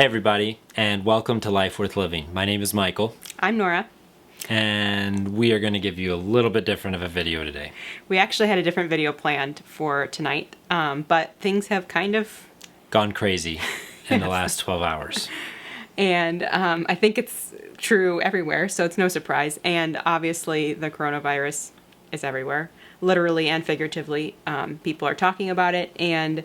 Hey everybody, and welcome to Life Worth Living. My name is Michael, I'm Nora. and we are going to give you a little bit different of a video today. We actually had a different video planned for tonight, but things have kind of... Gone crazy in the last 12 hours. And I think it's true everywhere, so it's no surprise. And obviously the coronavirus is everywhere, literally and figuratively. People are talking about it, and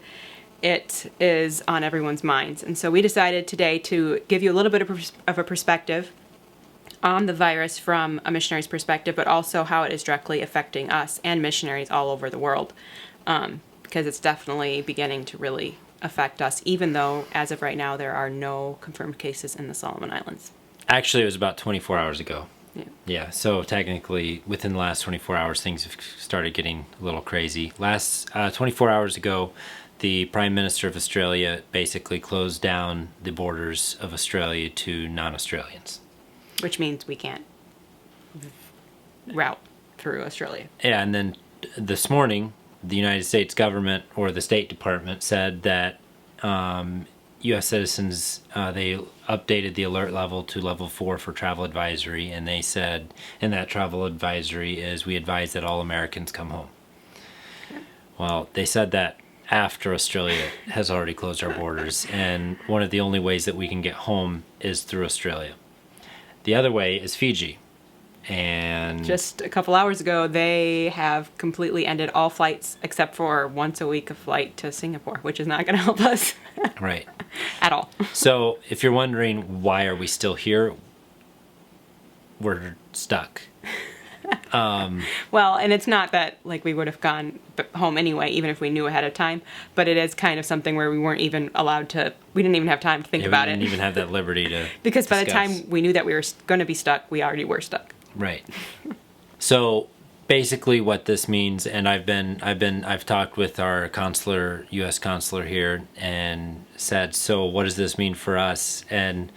it is on everyone's minds. And so we decided today to give you a little bit of a perspective on the virus from a missionary's perspective, but also how it is directly affecting us and missionaries all over the world, because it's definitely beginning to really affect us, even though as of right now there are no confirmed cases in the Solomon Islands. Actually, it was about 24 hours ago. Yeah. So technically, within the last 24 hours, things have started getting a little crazy. Last 24 hours ago, the Prime Minister of Australia basically closed down the borders of Australia to non-Australians. Which means we can't route through Australia. Yeah, and then this morning, the United States government or the State Department said that U.S. citizens, they updated the alert level to level 4 for travel advisory, and they said in that travel advisory is we advise that all Americans come home. Okay. Well, they said that after Australia has already closed our borders, and one of the only ways that we can get home is through Australia. The other way is Fiji. And just a couple hours ago, they have completely ended all flights except for once a week a flight to Singapore, which is not going to help us. Right. At all. So if you're wondering why are we still here, we're stuck. Well, and it's not that like we would have gone home anyway, even if we knew ahead of time, but it is kind of something where we weren't even allowed to, we didn't even have time to think about it. We didn't even have that liberty to because by discuss. the time we knew that we were going to be stuck, we already were stuck. Right. So basically what this means, and I've talked with our consular, U.S. consular here, and said, so what does this mean for us? And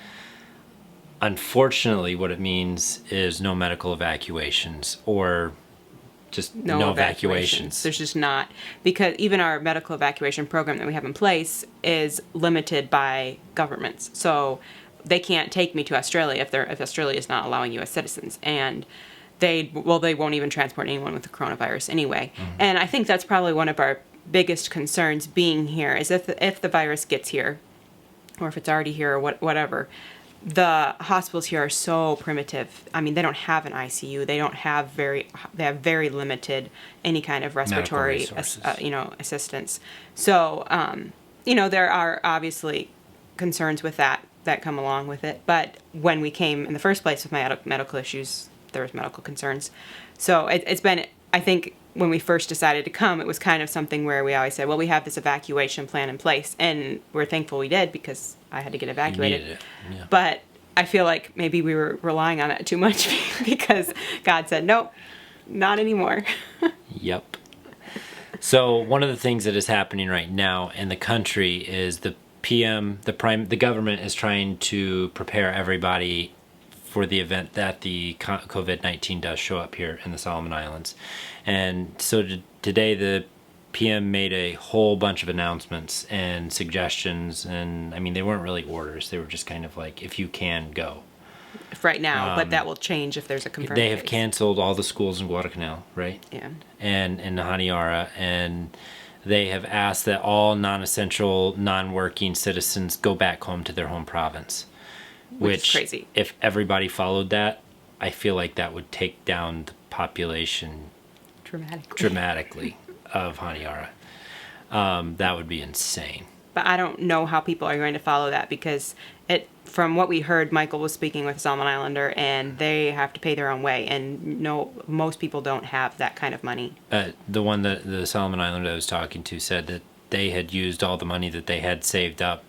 unfortunately, what it means is no medical evacuations or just no evacuations. There's just not, because even our medical evacuation program that we have in place is limited by governments. So they can't take me to Australia if Australia is not allowing U.S. citizens, and they won't even transport anyone with the coronavirus anyway. Mm-hmm. And I think that's probably one of our biggest concerns being here is if the virus gets here, or if it's already here or whatever. The hospitals here are so primitive. I mean, they don't have an ICU. They have very limited any kind of respiratory assistance. So there are obviously concerns with that come along with it. But when we came in the first place with my medical issues, there was medical concerns. So it's been, I think, when we first decided to come, it was kind of something where we always said, well, we have this evacuation plan in place, and we're thankful we did because I had to get evacuated. You needed it. Yeah. But I feel like maybe we were relying on that too much because God said, nope, not anymore. Yep. So one of the things that is happening right now in the country is the government is trying to prepare everybody for the event that the COVID-19 does show up here in the Solomon Islands. And so today the PM made a whole bunch of announcements and suggestions, and I mean, they weren't really orders. They were just kind of like, if you can, go. Right now, but that will change if there's a confirmed They have case. canceled all the schools in Guadalcanal, right? Yeah. And in Honiara, and they have asked that all non-essential, non-working citizens go back home to their home province. Which is crazy. If everybody followed that, I feel like that would take down the population dramatically of Honiara. That would be insane. But I don't know how people are going to follow that because from what we heard, Michael was speaking with a Solomon Islander, and they have to pay their own way, and most people don't have that kind of money. The Solomon Islander I was talking to said that they had used all the money that they had saved up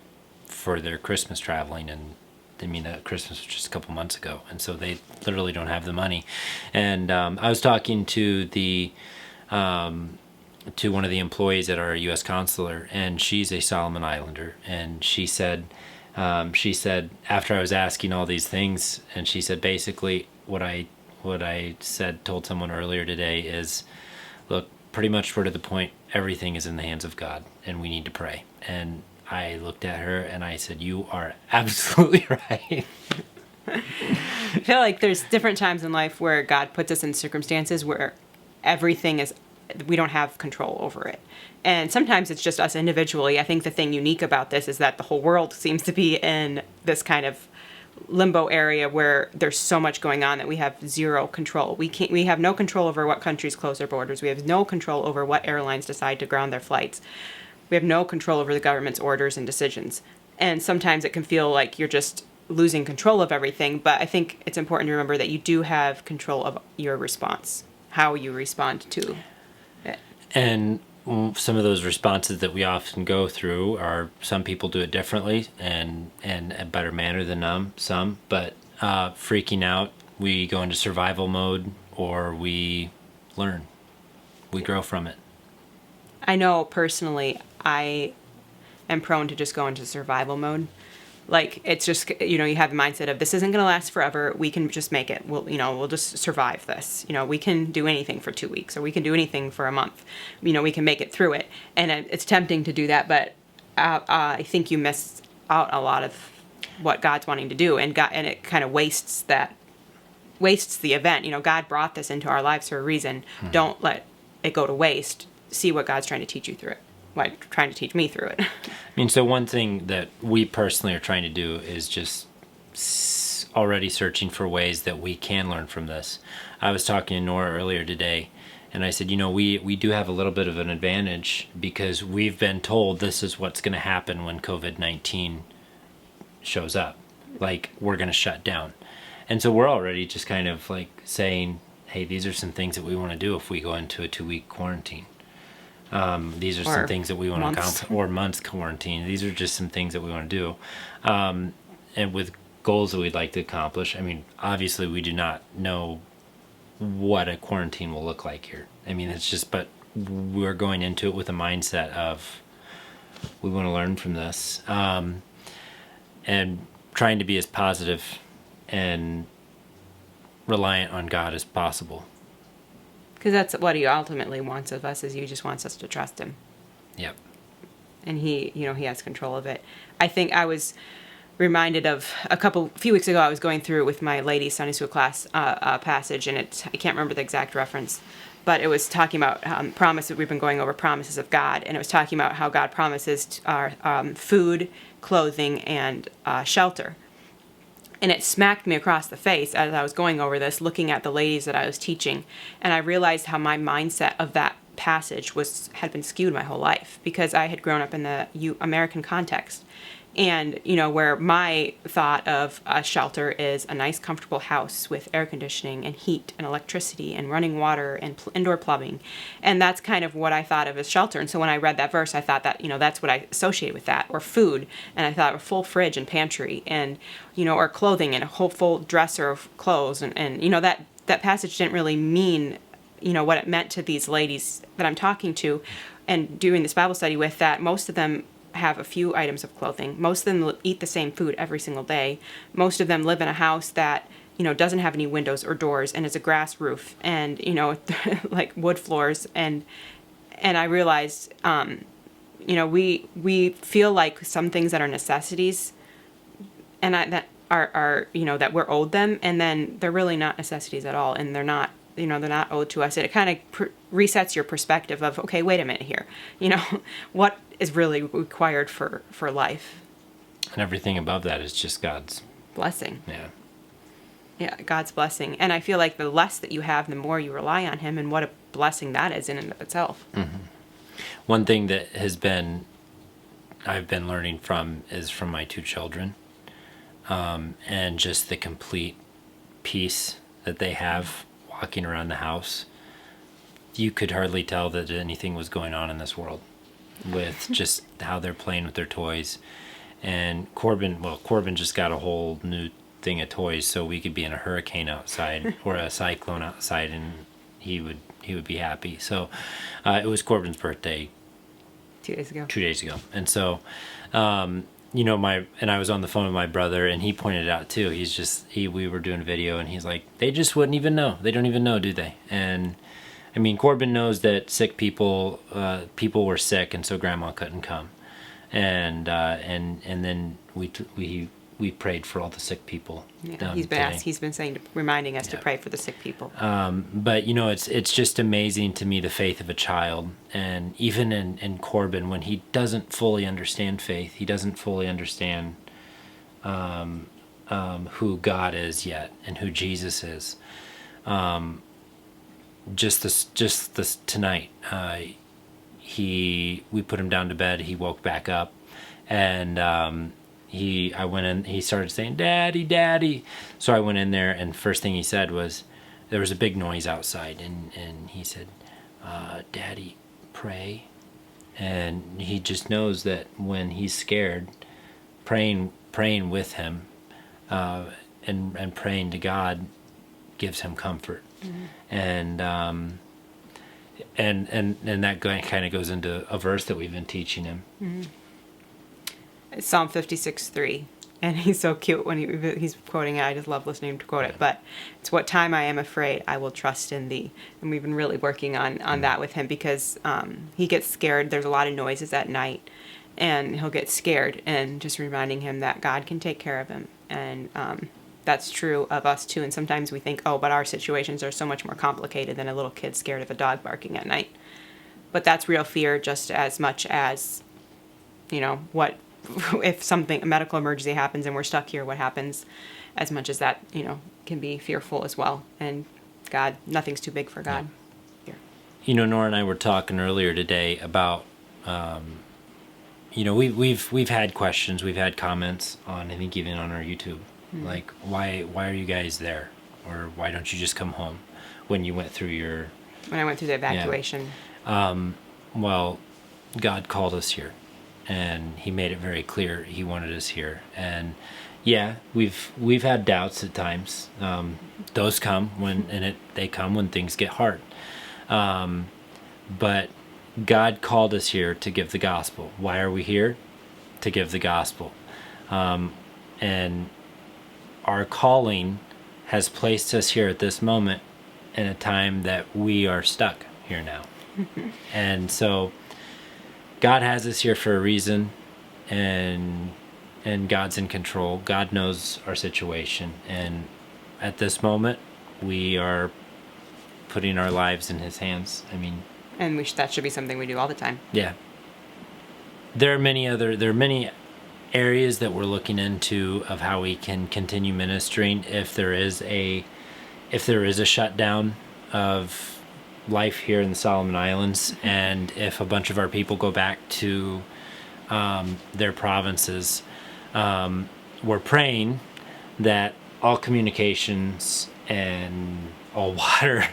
for their Christmas traveling, and I mean that Christmas was just a couple months ago, and so they literally don't have the money. And I was talking to to one of the employees at our U.S. consular, and she's a Solomon Islander, and she said after I was asking all these things, and she said basically what I told someone earlier today is, look, pretty much we're to the point everything is in the hands of God, and we need to pray. And I looked at her and I said, "You are absolutely right." I feel like there's different times in life where God puts us in circumstances where everything is, we don't have control over it. And sometimes it's just us individually. I think the thing unique about this is that the whole world seems to be in this kind of limbo area where there's so much going on that we have zero control. We have no control over what countries close their borders. We have no control over what airlines decide to ground their flights. We have no control over the government's orders and decisions. And sometimes it can feel like you're just losing control of everything, but I think it's important to remember that you do have control of your response, how you respond to it. And some of those responses that we often go through are, some people do it differently and a better manner than some, but freaking out, we go into survival mode, or we learn, we grow from it. I know personally I am prone to just go into survival mode. Like, it's just, you have the mindset of, this isn't going to last forever. We can just make it. We'll just survive this. We can do anything for 2 weeks, or we can do anything for a month. We can make it through it. And it's tempting to do that, but I think you miss out a lot of what God's wanting to do, and it kind of wastes the event. God brought this into our lives for a reason. Mm-hmm. Don't let it go to waste. See what God's trying to teach you through it. Trying to teach me through it. So one thing that we personally are trying to do is just already searching for ways that we can learn from this. I was talking to Nora earlier today, and I said, we do have a little bit of an advantage because we've been told this is what's going to happen when COVID-19 shows up. Like, we're going to shut down. And so we're already just kind of like saying, hey, these are some things that we want to do if we go into a 2-week quarantine. These are some things that we want to accomplish, or months quarantine. These are just some things that we want to do. And with goals that we'd like to accomplish, obviously we do not know what a quarantine will look like here. It's just, but we're going into it with a mindset of, we want to learn from this, and trying to be as positive and reliant on God as possible. Because that's what he ultimately wants of us, is he just wants us to trust him. Yep. And he has control of it. I think I was reminded of a few weeks ago, I was going through with my ladies' Sunday school class a passage, and I can't remember the exact reference, but it was talking about promises. We've been going over promises of God, and it was talking about how God promises our food, clothing, and shelter. And it smacked me across the face as I was going over this, looking at the ladies that I was teaching. And I realized how my mindset of that passage had been skewed my whole life, because I had grown up in the American context. And, where my thought of a shelter is a nice, comfortable house with air conditioning and heat and electricity and running water and indoor plumbing. And that's kind of what I thought of as shelter. And so when I read that verse, I thought that, that's what I associated with that. Or food. And I thought a full fridge and pantry, and, or clothing and a whole full dresser of clothes. And that passage didn't really mean, what it meant to these ladies that I'm talking to and doing this Bible study with, that most of them have a few items of clothing. Most of them eat the same food every single day. Most of them live in a house that, doesn't have any windows or doors, and is a grass roof, and, like wood floors. And I realized, we feel like some things that are necessities, and that are that we're owed them, and then they're really not necessities at all, and they're not owed to us. It kind of resets your perspective of, okay, wait a minute here. What is really required for life? And everything above that is just God's blessing. Yeah. Yeah, God's blessing. And I feel like the less that you have, the more you rely on him, and what a blessing that is in and of itself. Mm-hmm. One thing that I've been learning is from my 2 children, and just the complete peace that they have walking around the house. You could hardly tell that anything was going on in this world, with just how they're playing with their toys. And Corban just got a whole new thing of toys, so we could be in a hurricane outside or a cyclone outside, and he would be happy. So it was Corban's birthday 2 days ago. 2 days ago. And so and I was on the phone with my brother, and he pointed it out too. We were doing a video, and he's like, they just wouldn't even know. They don't even know, do they? And Corban knows that sick people were sick, and so grandma couldn't come. and then we prayed for all the sick people. Yeah, he's been saying, reminding us to pray for the sick people. But it's just amazing to me, the faith of a child. And even in Corban, when he doesn't fully understand faith, he doesn't fully understand who God is yet and who Jesus is. Just this tonight, we put him down to bed. He woke back up, and I went in. He started saying, "Daddy, Daddy." So I went in there, and first thing he said was, there was a big noise outside, and he said, "Daddy, pray." And he just knows that when he's scared, praying with him, and praying to God gives him comfort. And that kind of goes into a verse that we've been teaching him. It's Psalm 56:3, and he's so cute when he's quoting it. I just love listening to quote it. But it's, "What time I am afraid, I will trust in thee." And we've been really working on that with him, because he gets scared. There's a lot of noises at night, and he'll get scared, and just reminding him that God can take care of him. And that's true of us too. And sometimes we think, oh, but our situations are so much more complicated than a little kid scared of a dog barking at night. But that's real fear, just as much as, what if a medical emergency happens and we're stuck here, what happens, as much as that, can be fearful as well. And God, nothing's too big for God. Yeah. Nora and I were talking earlier today about, we've had questions, we've had comments on, I think even on our YouTube, like, why are you guys there? Or why don't you just come home when you went through when I went through the evacuation? Well, God called us here, and he made it very clear he wanted us here. And yeah, we've had doubts at times. Those come they come when things get hard. But God called us here to give the gospel. Why are we here? To give the gospel. And our calling has placed us here at this moment in a time that we are stuck here now. And so God has us here for a reason, and God's in control. God knows our situation, and at this moment we are putting our lives in his hands. And that should be something we do all the time. Yeah. There are many areas that we're looking into of how we can continue ministering if there is a shutdown of life here in the Solomon Islands, and if a bunch of our people go back to their provinces. We're praying that all communications and all water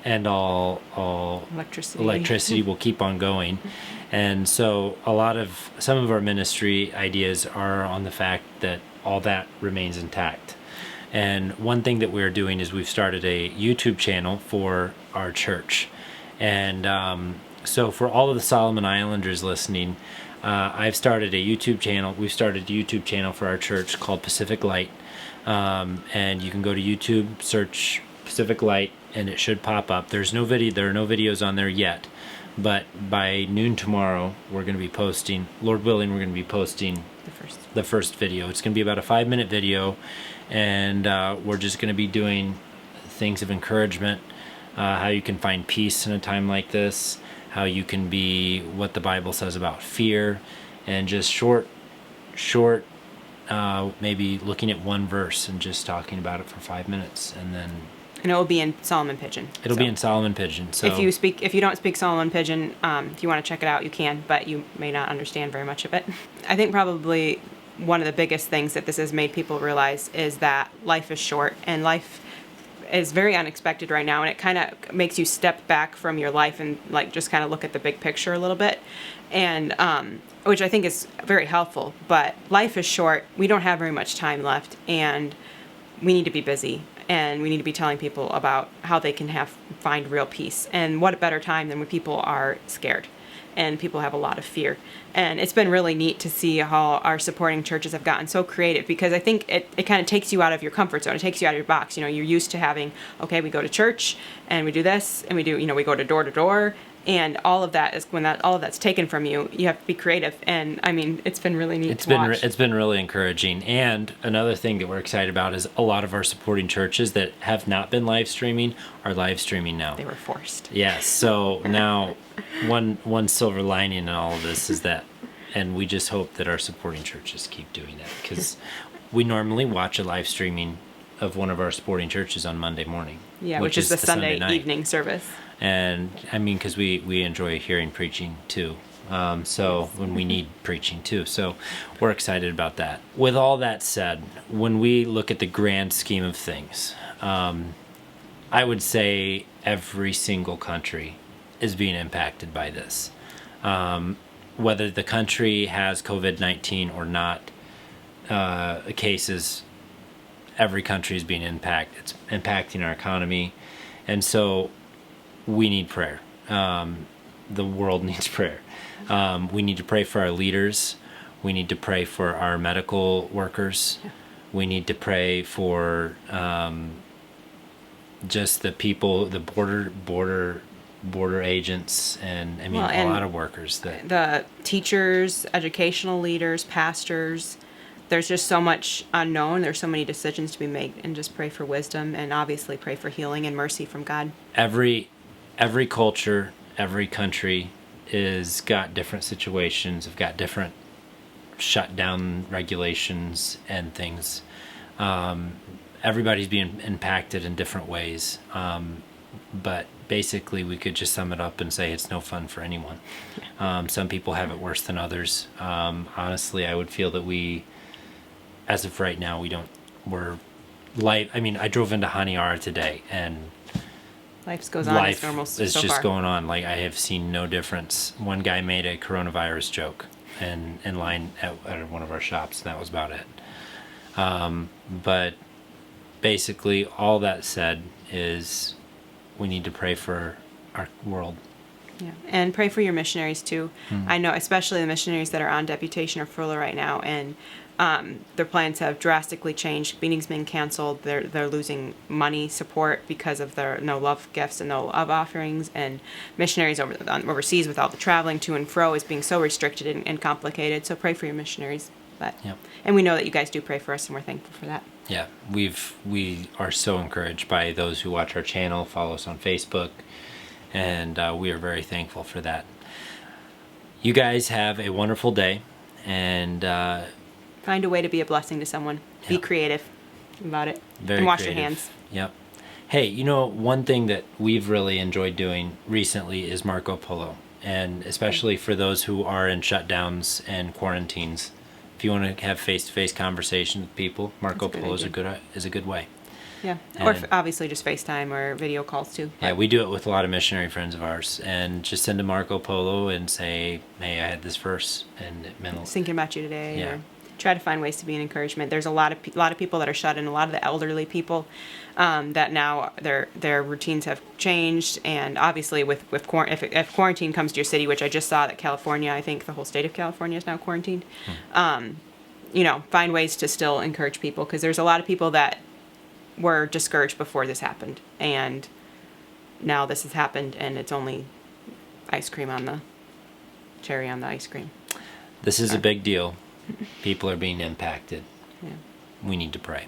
and all electricity will keep on going. And so some of our ministry ideas are on the fact that all that remains intact. And one thing that we're doing is we've started a YouTube channel for our church. And so for all of the Solomon Islanders listening, I've started a YouTube channel. We've started a YouTube channel for our church called Pacific Light. And you can go to YouTube, search Pacific Light, and it should pop up. There are no videos on there yet. But by noon tomorrow, we're going to be posting, Lord willing, we're going to be posting the first video. It's going to be about a 5-minute video, and we're just going to be doing things of encouragement, how you can find peace in a time like this, how you can be what the Bible says about fear, and just short, maybe looking at one verse and just talking about it for 5 minutes, and it will be in Solomon Pidgin. Be in Solomon Pidgin. So if you don't speak Solomon Pidgin, if you want to check it out, you can, but you may not understand very much of it. I think probably one of the biggest things that this has made people realize is that life is short, and life is very unexpected right now, and it kind of makes you step back from your life and just kind of look at the big picture a little bit, and which I think is very helpful. But life is short. We don't have very much time left, and we need to be busy. And we need to be telling people about how they can find real peace. And what a better time than when people are scared and people have a lot of fear. And it's been really neat to see how our supporting churches have gotten so creative, because I think it kind of takes you out of your comfort zone. It takes you out of your box. You're used to having, okay, we go to church and we do this and we go to door, And all of that is all of that's taken from you. You have to be creative, and I mean, it's been really neat to watch. It's been really encouraging. And another thing that we're excited about is a lot of our supporting churches that have not been live streaming are live streaming now. They were forced. Yes. So now, one silver lining in all of this is that, and we just hope that our supporting churches keep doing that, because we normally watch a live streaming of one of our supporting churches on Monday morning. Yeah, which is the Sunday evening service. And I mean, because we enjoy hearing preaching too. So when we need preaching too. So we're excited about that. With all that said, when we look at the grand scheme of things, I would say every single country is being impacted by this. Whether the country has COVID-19 or not, cases, every country is being impacted. It's impacting our economy. And so we need prayer. The world needs prayer. We need to pray for our leaders. We need to pray for our medical workers. We need to pray for just the people, the border agents, and I mean, a lot of workers. The teachers, educational leaders, pastors. There's just so much unknown. There's so many decisions to be made, and just pray for wisdom, and obviously pray for healing and mercy from God. Every culture, every country is got different situations, have got different shutdown regulations and things. Everybody's being impacted in different ways. But basically we could just sum it up and say it's no fun for anyone. Some people have it worse than others. Honestly, I would feel that as of right now, I mean, I drove into Haniara today, and life goes on as normal so far. It's just going on. Like, I have seen no difference. One guy made a coronavirus joke in line at one of our shops, and that was about it. But basically, all that said is we need to pray for our world. Yeah, and pray for your missionaries too. I know, especially the missionaries that are on deputation or furlough right now, and their plans have drastically changed. Meetings being canceled. They're losing money support because of their no love gifts and no love offerings. And missionaries overseas with all the traveling to and fro is being so restricted and complicated. So pray for your missionaries. And we know that you guys do pray for us, and we're thankful for that. Yeah, we are so encouraged by those who watch our channel, follow us on Facebook, and we are very thankful for that. You guys have a wonderful day, and find a way to be a blessing to someone. Yeah. Be creative about it. And wash your hands. Yep. Hey, one thing that we've really enjoyed doing recently is Marco Polo, and especially for those who are in shutdowns and quarantines. If you want to have face-to-face conversation with people, Marco Polo is a good way. Yeah, or obviously just FaceTime or video calls too. Yeah, we do it with a lot of missionary friends of ours, and just send a Marco Polo and say, "Hey, I had this verse, and it meant thinking about you today." Yeah. Or try to find ways to be an encouragement. There's a lot of people that are shut in. A lot of the elderly people that now their routines have changed, and obviously if quarantine comes to your city, which I just saw that California, I think the whole state of California is now quarantined. Find ways to still encourage people, because there's a lot of people that were discouraged before this happened, and now this has happened, and it's only cherry on the ice cream. This is a big deal. People are being impacted. Yeah. We need to pray.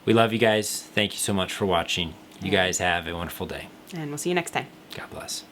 We love you guys. Thank you so much for watching. You guys have a wonderful day. And we'll see you next time. God bless.